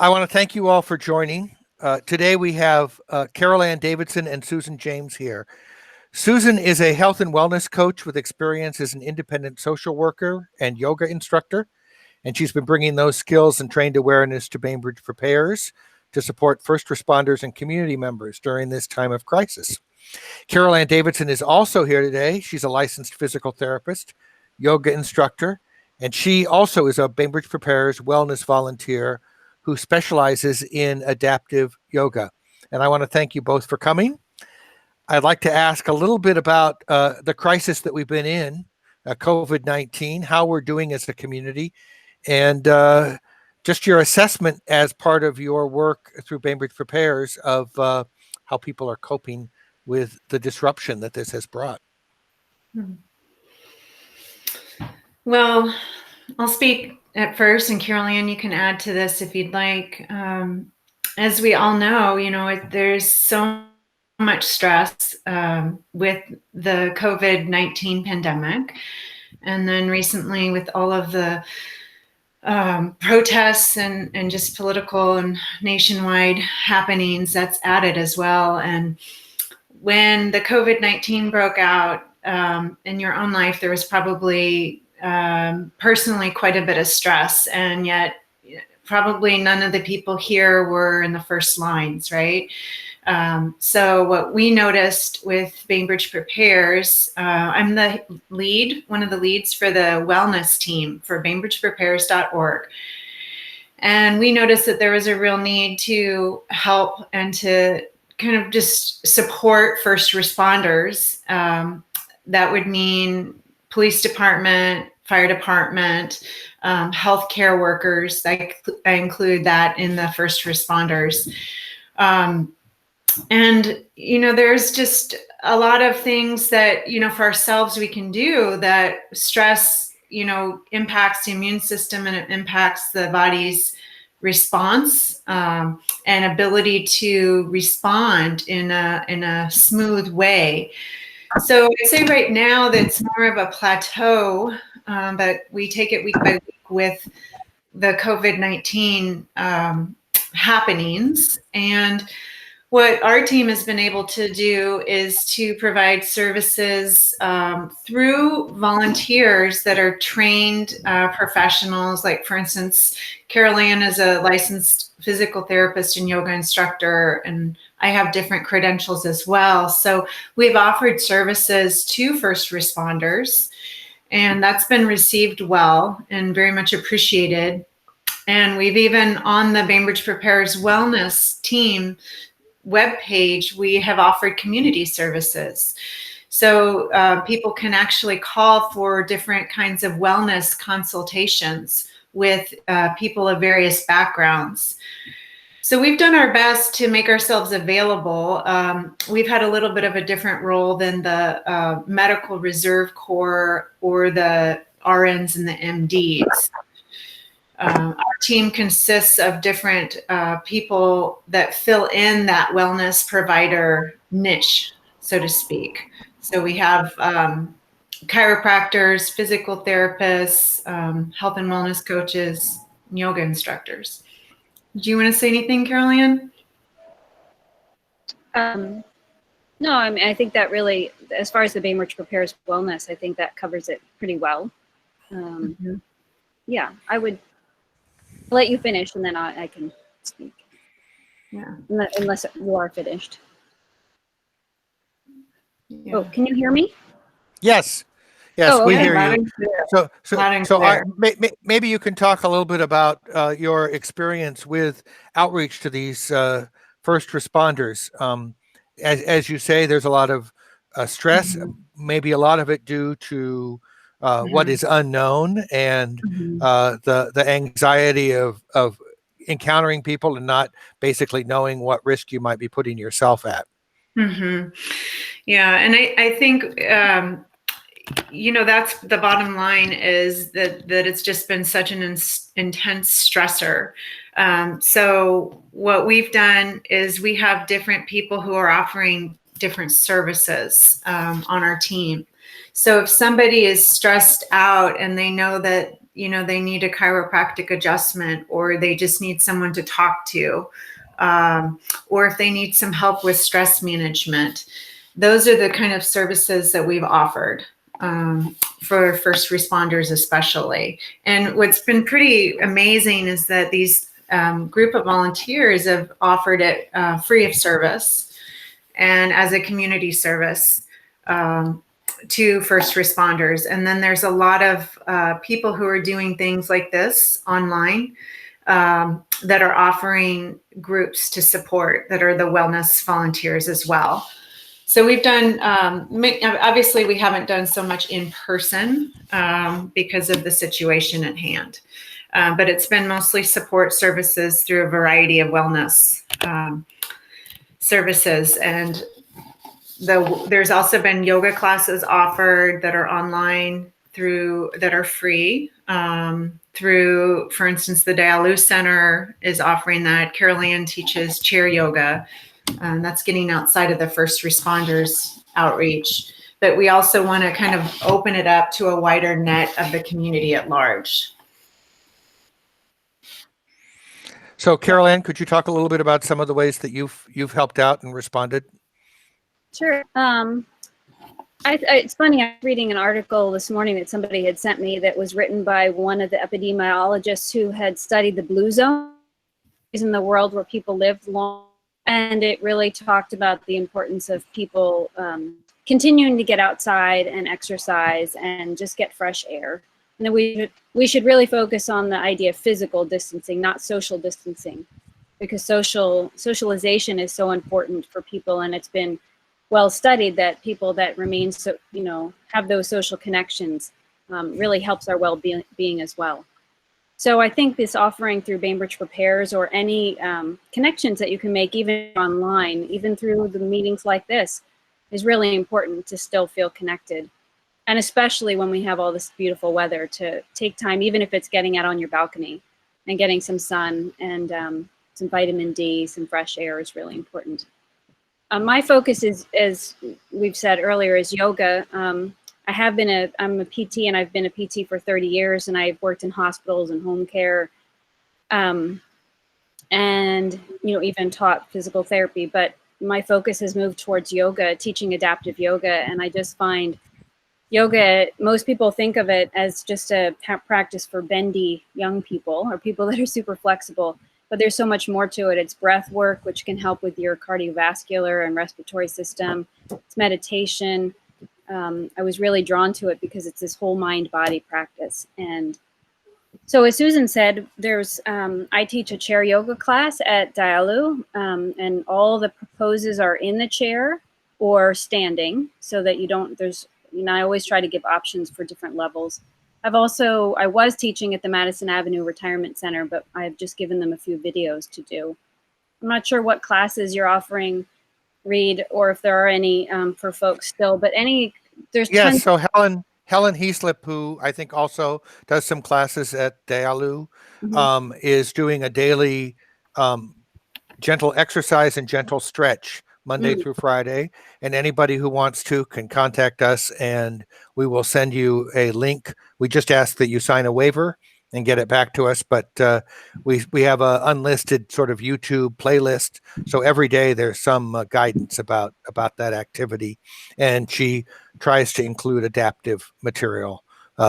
I want to thank you all for joining. Today we have Carol Ann Davidson and Susan James here. Susan is a health and wellness coach with experience as an independent social worker and yoga instructor, and she's been bringing those skills and trained awareness to Bainbridge Prepares to support first responders and community members during this time of crisis. Carol Ann Davidson is also here today. She's a licensed physical therapist, yoga instructor, and she also is a Bainbridge Prepares Wellness volunteer who specializes in adaptive yoga. And I want to thank you both for coming. I'd like to ask a little bit about the crisis that we've been in, COVID-19, how we're doing as a community, and just your assessment as part of your work through Bainbridge Prepares of how people are coping with the disruption that this has brought. Well, I'll speak at first, and Carol Ann, you can add to this if you'd like. As we all know, there's so much stress with the COVID-19 pandemic. And then recently with all of the protests and just political and nationwide happenings, that's added as well. And when the COVID-19 broke out in your own life, there was probably personally quite a bit of stress, and yet probably none of the people here were in the first lines, right? So what we noticed with Bainbridge Prepares, I'm the lead, one of the leads for the wellness team for BainbridgePrepares.org. And we noticed that there was a real need to help and to kind of just support first responders. That would mean police department, fire department, healthcare workers. I include that in the first responders. And, there's just a lot of things that, for ourselves we can do that stress, impacts the immune system, and it impacts the body's response and ability to respond in a smooth way. So I'd say right now that it's more of a plateau, but we take it week by week with the COVID-19 happenings. And what our team has been able to do is to provide services through volunteers that are trained professionals. Like, for instance, Carol Ann is a licensed physical therapist and yoga instructor, and I have different credentials as well. So we've offered services to first responders, and that's been received well and very much appreciated. And we've even, on the Bainbridge Prepares Wellness team webpage, we have offered community services. So people can actually call for different kinds of wellness consultations with people of various backgrounds. So we've done our best to make ourselves available. We've had a little bit of a different role than the Medical Reserve Corps or the RNs and the MDs. Our team consists of different people that fill in that wellness provider niche, so to speak. So we have chiropractors, physical therapists, health and wellness coaches, and yoga instructors. Do you want to say anything, Carol Ann? No, I think that really, as far as the Bainbridge Prepares Wellness, I think that covers it pretty well. Yeah, I would let you finish, and then I can speak. Yeah. Unless you are finished. Yeah. Oh, can you hear me? Yes. Yes, okay. We hear you. So maybe you can talk a little bit about your experience with outreach to these first responders. As you say, there's a lot of stress, maybe a lot of it due to what is unknown and the anxiety of encountering people and not basically knowing what risk you might be putting yourself at. Yeah, and I think that's the bottom line, is that it's just been such an intense stressor. So what we've done is we have different people who are offering different services on our team. So if somebody is stressed out and they know that they need a chiropractic adjustment, or they just need someone to talk to, or if they need some help with stress management. Those are the kind of services that we've offered for first responders especially. And what's been pretty amazing is that these group of volunteers have offered it free of service and as a community service to first responders. And then there's a lot of people who are doing things like this online that are offering groups to support, that are the wellness volunteers as well. So we've done, obviously we haven't done so much in person because of the situation at hand, but it's been mostly support services through a variety of wellness services. And there's also been yoga classes offered that are online that are free through, for instance, the Dayalu Center is offering that. Carol Ann teaches chair yoga. That's getting outside of the first responders outreach. But we also want to kind of open it up to a wider net of the community at large. So Carol Ann, could you talk a little bit about some of the ways that you've helped out and responded? Sure. It's funny, I was reading an article this morning that somebody had sent me that was written by one of the epidemiologists who had studied the blue zone in the world where people live long. And it really talked about the importance of people continuing to get outside and exercise and just get fresh air. And then we should really focus on the idea of physical distancing, not social distancing, because socialization is so important for people. And it's been well studied that people that remain, have those social connections really helps our well-being as well. So I think this offering through Bainbridge Prepares, or any connections that you can make even online, even through the meetings like this, is really important to still feel connected. And especially when we have all this beautiful weather, to take time, even if it's getting out on your balcony and getting some sun and some vitamin D, some fresh air is really important. My focus is, as we've said earlier, is yoga. I'm a PT, and I've been a PT for 30 years, and I've worked in hospitals and home care, and even taught physical therapy. But my focus has moved towards yoga, teaching adaptive yoga, and I just find yoga, most people think of it as just a practice for bendy young people or people that are super flexible, but there's so much more to it. It's breath work, which can help with your cardiovascular and respiratory system. It's meditation. I was really drawn to it because it's this whole mind-body practice. And so as Susan said, I teach a chair yoga class at Dayalu, and all the poses are in the chair or standing, so that I always try to give options for different levels. I was teaching at the Madison Avenue Retirement Center, but I've just given them a few videos to do. I'm not sure what classes you're offering, Reed, or if there are any for folks still, but there's tons. So Helen Heaslip, who I think also does some classes at Dayalu, is doing a daily gentle exercise and gentle stretch Monday through Friday. And anybody who wants to can contact us, and we will send you a link. We just ask that you sign a waiver and get it back to us. But we have a unlisted sort of YouTube playlist. So every day there's some guidance about that activity. And she tries to include adaptive material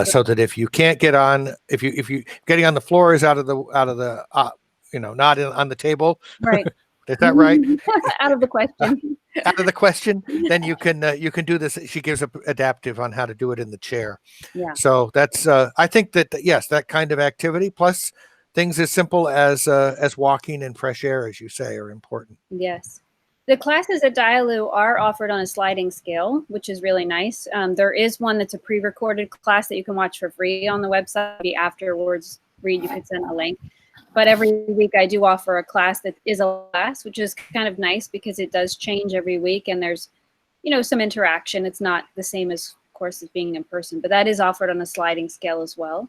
so that if you can't get on, if you getting on the floor is out of the not on the table. Right. Is that right? Out of the question. Out of the question, then you can do this. She gives a adaptive on how to do it in the chair. Yeah. So that's I think that yes, that kind of activity plus things as simple as walking and fresh air, as you say, are important. Yes. The classes at Dayalu are offered on a sliding scale, which is really nice. There is one that's a pre-recorded class that you can watch for free on the website. Maybe afterwards, Reed, you could send a link. But every week I do offer a class that is a class, which is kind of nice because it does change every week, and there's, some interaction. It's not the same as, of course, as being in person, but that is offered on a sliding scale as well.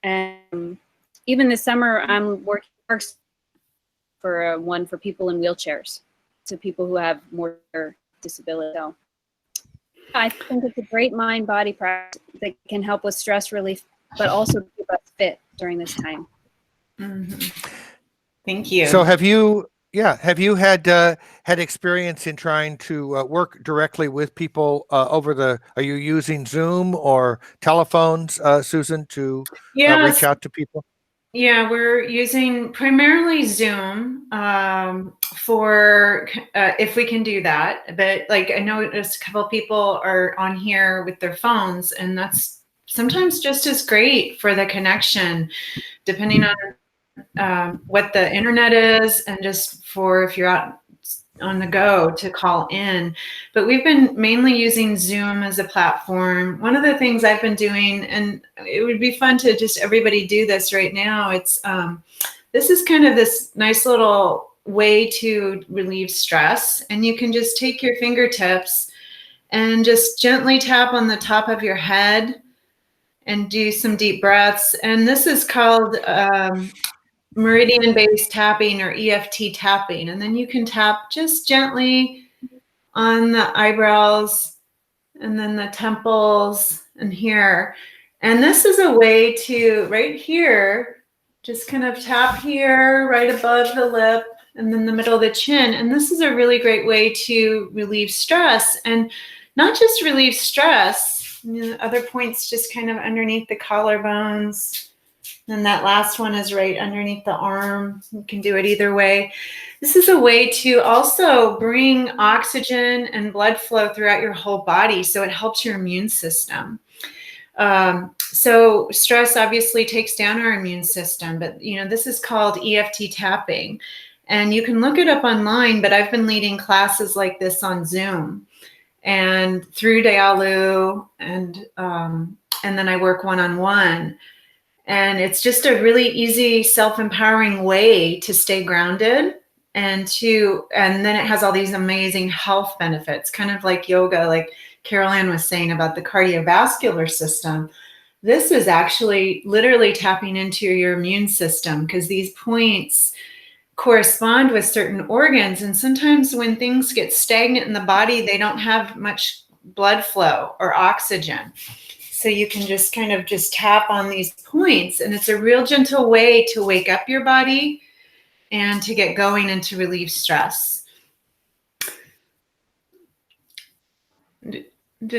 And even this summer, I'm working for one for people in wheelchairs, so people who have more disability. So I think it's a great mind-body practice that can help with stress relief, but also keep us fit during this time. Mhm. Thank you. So have you had experience in trying to work directly with people are you using Zoom or telephones, Susan, to reach Yes. out to people? Yeah, we're using primarily Zoom for if we can do that. But like I noticed a couple of people are on here with their phones, and that's sometimes just as great for the connection, depending on what the internet is, and just for if you're out on the go to call in. But we've been mainly using Zoom as a platform. One of the things I've been doing, and it would be fun to just everybody do this right now, it's this is kind of this nice little way to relieve stress. And you can just take your fingertips and just gently tap on the top of your head and do some deep breaths. And this is called meridian-based tapping or EFT tapping. And then you can tap just gently on the eyebrows and then the temples and here. And this is a way to, right here, just kind of tap here right above the lip and then the middle of the chin. And this is a really great way to relieve stress, and not just relieve stress, other points just kind of underneath the collarbones. And that last one is right underneath the arm. You can do it either way. This is a way to also bring oxygen and blood flow throughout your whole body, so it helps your immune system. So stress obviously takes down our immune system, but this is called EFT tapping. And you can look it up online, but I've been leading classes like this on Zoom and through Dialu, and then I work one-on-one. And it's just a really easy, self-empowering way to stay grounded, and then it has all these amazing health benefits, kind of like yoga, like Carol Ann was saying about the cardiovascular system. This is actually literally tapping into your immune system, because these points correspond with certain organs. And sometimes when things get stagnant in the body, they don't have much blood flow or oxygen. So you can just kind of just tap on these points, and it's a real gentle way to wake up your body and to get going and to relieve stress. Did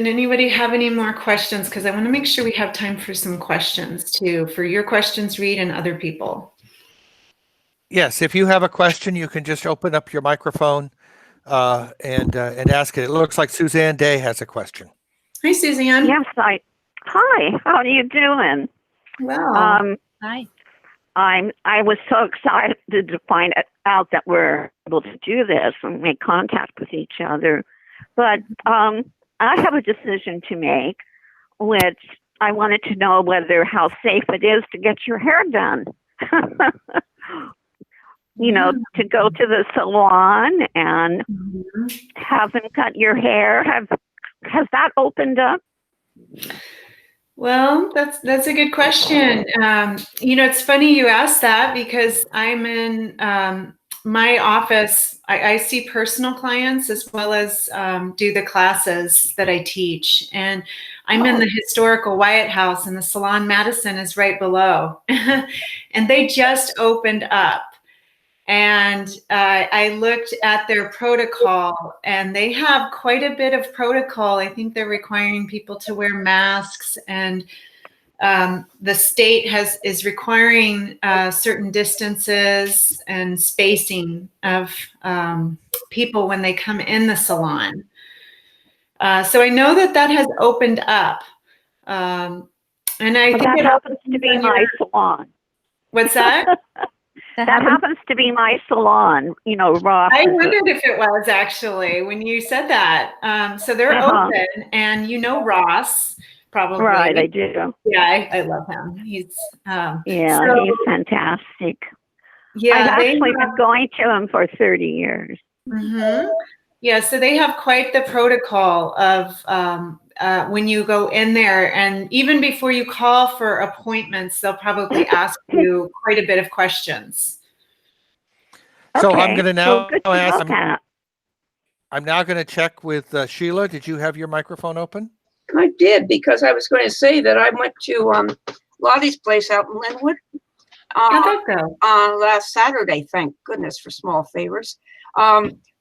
anybody have any more questions? Because I want to make sure we have time for some questions too, for your questions, Reed, and other people. Yes, if you have a question, you can just open up your microphone and ask it. It looks like Suzanne Day has a question. Hi, Suzanne. Yes, hi, how are you doing? Well, Hi. I was so excited to find out that we're able to do this and make contact with each other. But I have a decision to make, which I wanted to know how safe it is to get your hair done. To go to the salon and have them cut your hair. Has that opened up? Well, that's a good question. It's funny you asked that, because I'm in my office. I see personal clients as well as do the classes that I teach. And I'm in the historical Wyatt House, and the Salon Madison is right below. And they just opened up. And I looked at their protocol, and they have quite a bit of protocol. I think they're requiring people to wear masks, and the state is requiring certain distances and spacing of people when they come in the salon. So I know that has opened up. And I think that happens to be my salon. What's that? That happens to be my salon, Ross. I wondered if it was, actually, when you said that. So they're open, and Ross, probably. Right, I do. Yeah, I love him. He's he's fantastic. Yeah, I've actually been going to him for 30 years. Mm-hmm. Yeah, so they have quite the protocol of when you go in there, and even before you call for appointments, they'll probably ask you quite a bit of questions. So okay. I'm going to now ask. I'm now going to check with Sheila. Did you have your microphone open? I did, because I was going to say that I went to Lottie's place out in Linwood. How'd that go? Last Saturday, thank goodness for small favors.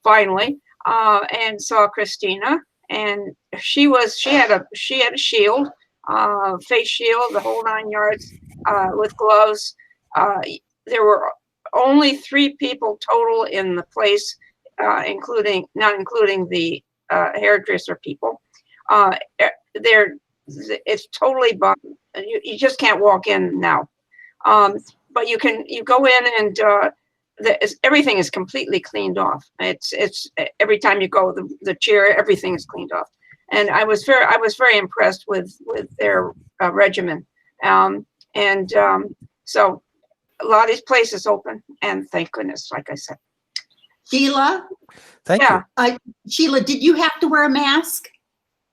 Finally, and saw Christina, and she had a shield, face shield, the whole 9 yards, with gloves. There were only 3 people total in the place, not including the hairdresser people. It's totally bummed. You just can't walk in now. But you go in and everything is completely cleaned off. It's every time you go, the chair, everything is cleaned off. And I was very impressed with their regimen. So Lottie's place is open, and thank goodness, like I said. Sheila? Thank Yeah. you. Sheila, did you have to wear a mask?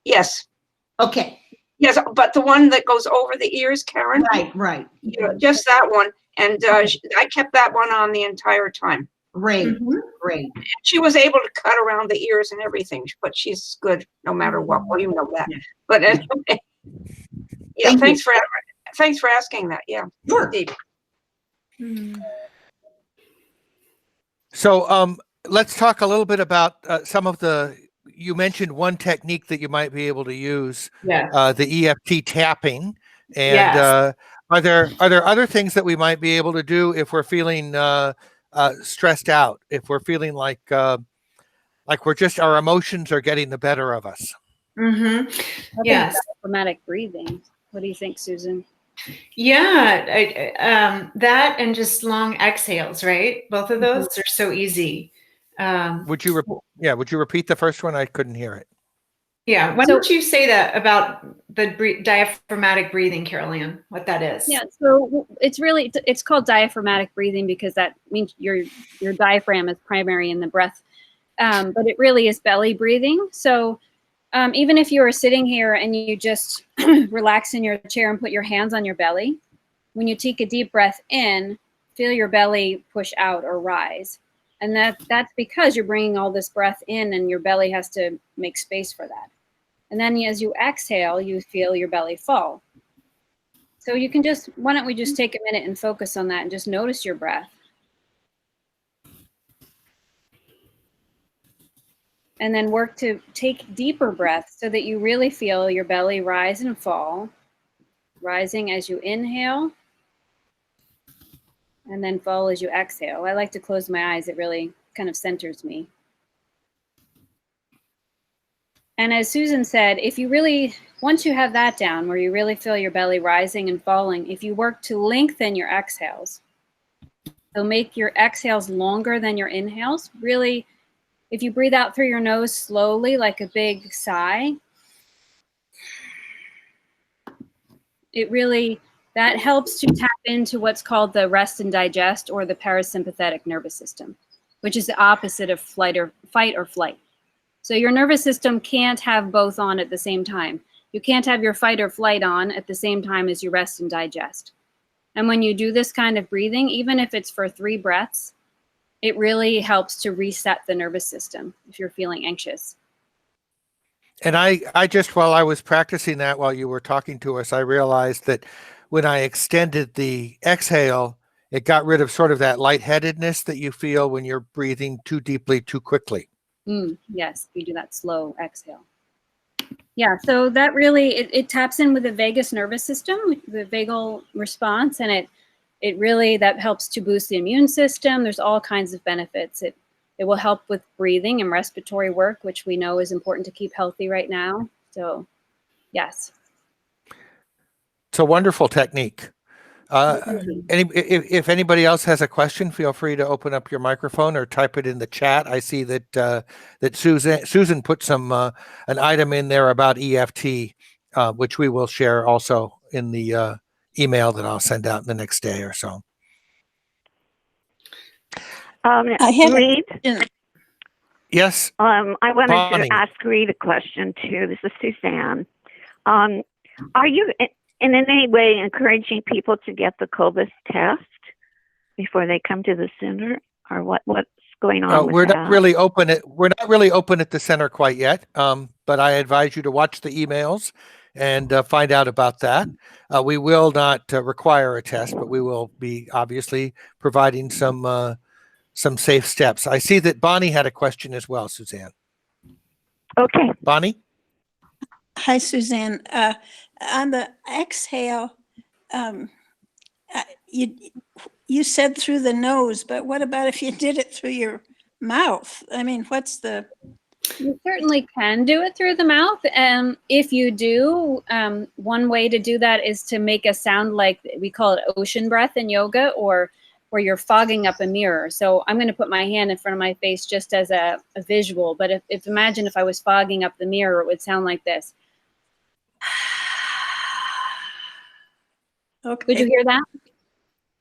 Yes. Okay. Yes, but the one that goes over the ears, Karen. Right. Yeah, just that one. And I kept that one on the entire time. Great. Mhm. Great. She was able to cut around the ears and everything, but she's good no matter what. Well, you know that. Yeah. But anyway, yeah. Thank Thanks for asking that. Yeah. Sure. Indeed. So let's talk a little bit about some of you mentioned one technique that you might be able to use, Yeah. the EFT tapping. And Yes. are there other things that we might be able to do if we're feeling stressed out, if we're feeling like our emotions are getting the better of us? Mm-hmm. I think Yes. diaphragmatic breathing. What do you think, Susan? Yeah. That and just long exhales, right? Both of those are so easy. Would you repeat the first one? I couldn't hear it. Yeah. Why So- don't you say that about the diaphragmatic breathing, Carol Ann, what that is? Yeah, so it's called diaphragmatic breathing because that means your diaphragm is primary in the breath, but it really is belly breathing. So even if you are sitting here and you just relax in your chair and put your hands on your belly, when you take a deep breath in, feel your belly push out or rise. And that's because you're bringing all this breath in and your belly has to make space for that. And then as you exhale, you feel your belly fall. So why don't we just take a minute and focus on that and just notice your breath. And then work to take deeper breaths so that you really feel your belly rise and fall, rising as you inhale, and then fall as you exhale. I like to close my eyes. It really kind of centers me. And as Susan said, once you have that down, where you really feel your belly rising and falling, if you work to lengthen your exhales, so make your exhales longer than your inhales, really, if you breathe out through your nose slowly, like a big sigh, that helps to tap into what's called the rest and digest, or the parasympathetic nervous system, which is the opposite of fight or flight. So your nervous system can't have both on at the same time. You can't have your fight or flight on at the same time as your rest and digest. And when you do this kind of breathing, even if it's for 3 breaths, it really helps to reset the nervous system if you're feeling anxious. And I just, while I was practicing that, while you were talking to us, I realized that when I extended the exhale, it got rid of sort of that lightheadedness that you feel when you're breathing too deeply, too quickly. Yes, you do that slow exhale. Yeah, so that really, it taps in with the vagus nervous system, the vagal response, and it really, that helps to boost the immune system. There's all kinds of benefits. It will help with breathing and respiratory work, which we know is important to keep healthy right now. So, yes. It's a wonderful technique. If anybody else has a question, feel free to open up your microphone or type it in the chat. I see that Susan put an item in there about EFT, which we will share also in the email that I'll send out in the next day or so. Reed, Yes. I wanted Bonnie. to ask Reed a question too. This is Suzanne. Are you in any way encouraging people to get the COVID test before they come to the center, or what's going on? We're not really open at the center quite yet, but I advise you to watch the emails and find out about that. We will not require a test, but we will be obviously providing some safe steps. I see that Bonnie had a question as well, Suzanne. Okay. Bonnie? Hi, Suzanne. On the exhale, um, you said through the nose, but what about if you did it through your mouth? I mean, what's the... You certainly can do it through the mouth. And if you do, one way to do that is to make a sound like, we call it ocean breath in yoga, or where you're fogging up a mirror. So I'm going to put my hand in front of my face just as a visual. But if imagine if I was fogging up the mirror, it would sound like this. Okay. Would you hear that?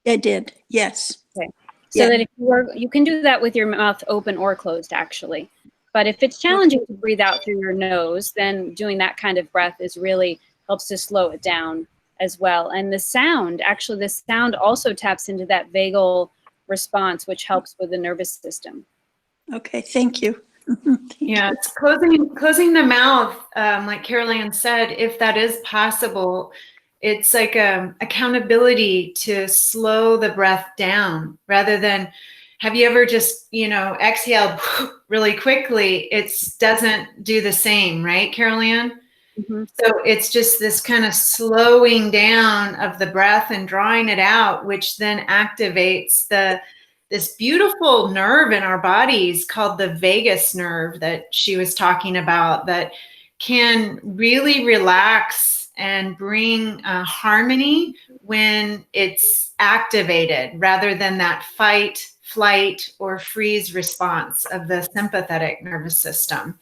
I did, yes. Okay. So Yeah. that if you can do that with your mouth open or closed, actually. But if it's challenging to breathe out through your nose, then doing that kind of breath is really helps to slow it down as well. And the sound also taps into that vagal response, which helps with the nervous system. Okay, thank you. Yeah, it's closing the mouth, like Carol Ann said, if that is possible. It's like accountability to slow the breath down rather than, have you ever just, exhaled really quickly? It doesn't do the same, right, Carol Ann? Mm-hmm. So it's just this kind of slowing down of the breath and drawing it out, which then activates this beautiful nerve in our bodies called the vagus nerve that she was talking about, that can really relax and bring harmony when it's activated, rather than that fight, flight, or freeze response of the sympathetic nervous system.